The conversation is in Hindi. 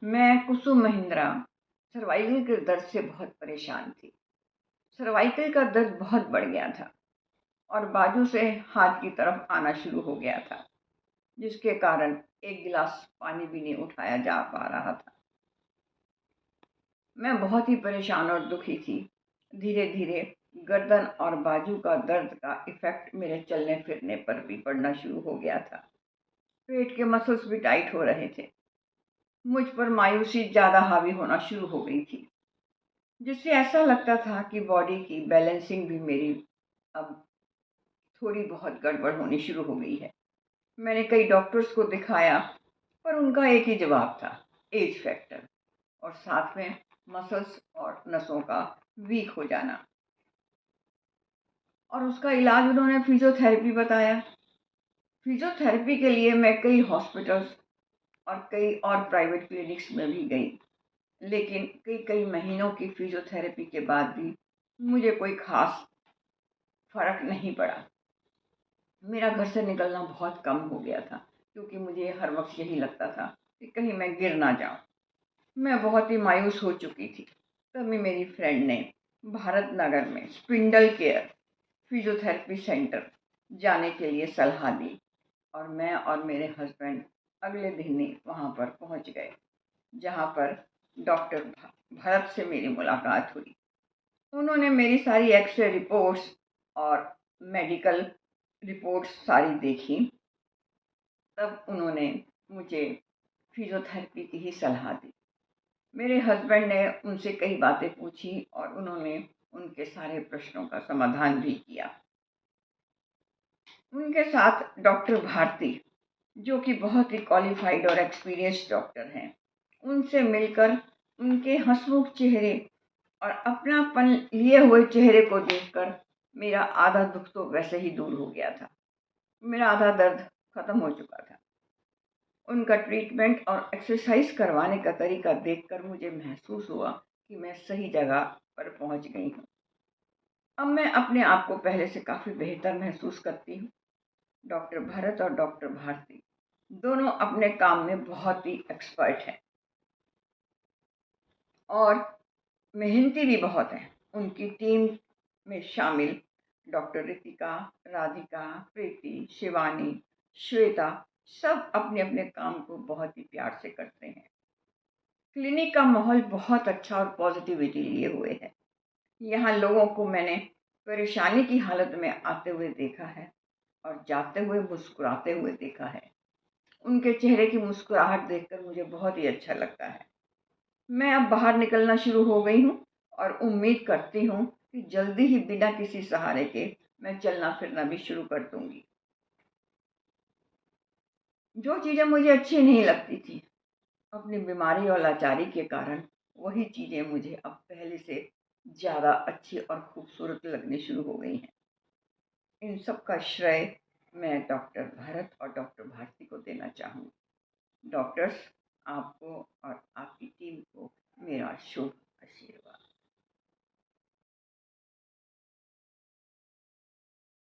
मैं कुसुम महिंद्रा सर्वाइकल के दर्द से बहुत परेशान थी। सर्वाइकल का दर्द बहुत बढ़ गया था और बाजू से हाथ की तरफ आना शुरू हो गया था, जिसके कारण एक गिलास पानी भी नहीं उठाया जा पा रहा था। मैं बहुत ही परेशान और दुखी थी। धीरे धीरे गर्दन और बाजू का दर्द का इफेक्ट मेरे चलने फिरने पर भी पड़ना शुरू हो गया था। पेट के मसल्स भी टाइट हो रहे थे। मुझ पर मायूसी ज़्यादा हावी होना शुरू हो गई थी, जिससे ऐसा लगता था कि बॉडी की बैलेंसिंग भी मेरी अब थोड़ी बहुत गड़बड़ होनी शुरू हो गई है। मैंने कई डॉक्टर्स को दिखाया, पर उनका एक ही जवाब था, एज फैक्टर, और साथ में मसल्स और नसों का वीक हो जाना। और उसका इलाज उन्होंने फिजियोथेरेपी बताया। फिजियोथेरेपी के लिए मैं कई हॉस्पिटल्स और कई और प्राइवेट क्लिनिक्स में भी गई, लेकिन कई कई महीनों की फिजियोथेरेपी के बाद भी मुझे कोई खास फर्क नहीं पड़ा। मेरा घर से निकलना बहुत कम हो गया था, क्योंकि मुझे हर वक्त यही लगता था कि कहीं मैं गिर ना जाऊं। मैं बहुत ही मायूस हो चुकी थी। तभी मेरी फ्रेंड ने भारत नगर में स्पिंडल केयर फिजियोथेरेपी सेंटर जाने के लिए सलाह दी, और मैं और मेरे हस्बैंड अगले दिन ही वहाँ पर पहुँच गए, जहाँ पर डॉक्टर भरत से मेरी मुलाकात हुई। उन्होंने मेरी सारी एक्सरे रिपोर्ट्स और मेडिकल रिपोर्ट्स सारी देखी। तब उन्होंने मुझे फिजियोथेरेपी की ही सलाह दी। मेरे हस्बैंड ने उनसे कई बातें पूछी और उन्होंने उनके सारे प्रश्नों का समाधान भी किया। उनके साथ डॉक्टर भारती, जो कि बहुत ही क्वालिफाइड और एक्सपीरियंस्ड डॉक्टर हैं, उनसे मिलकर उनके हंसमुख चेहरे और अपनापन लिए हुए चेहरे को देखकर मेरा आधा दुख तो वैसे ही दूर हो गया था। मेरा आधा दर्द खत्म हो चुका था। उनका ट्रीटमेंट और एक्सरसाइज करवाने का तरीका देखकर मुझे महसूस हुआ कि मैं सही जगह पर पहुंच गई हूँ। अब मैं अपने आप को पहले से काफ़ी बेहतर महसूस करती हूँ। डॉक्टर भरत और डॉक्टर भारती दोनों अपने काम में बहुत ही एक्सपर्ट हैं और मेहनती भी बहुत हैं। उनकी टीम में शामिल डॉक्टर रितिका, राधिका, प्रीति, शिवानी, श्वेता, सब अपने अपने काम को बहुत ही प्यार से करते हैं। क्लिनिक का माहौल बहुत अच्छा और पॉजिटिविटी लिए हुए है। यहाँ लोगों को मैंने परेशानी की हालत में आते हुए देखा है और जाते हुए मुस्कुराते हुए देखा है। उनके चेहरे की मुस्कुराहट देखकर मुझे बहुत ही अच्छा लगता है। मैं अब बाहर निकलना शुरू हो गई हूँ और उम्मीद करती हूँ कि जल्दी ही बिना किसी सहारे के मैं चलना फिरना भी शुरू कर दूंगी। जो चीज़ें मुझे अच्छी नहीं लगती थी, अपनी बीमारी और लाचारी के कारण वही चीज़ें मुझे अब पहले से ज़्यादा अच्छी और खूबसूरत लगनी शुरू हो गई हैं। इन सब का श्रेय मैं डॉक्टर भरत और डॉक्टर भारती को देना चाहूँगी। डॉक्टर्स, आपको और आपकी टीम को मेरा शुभ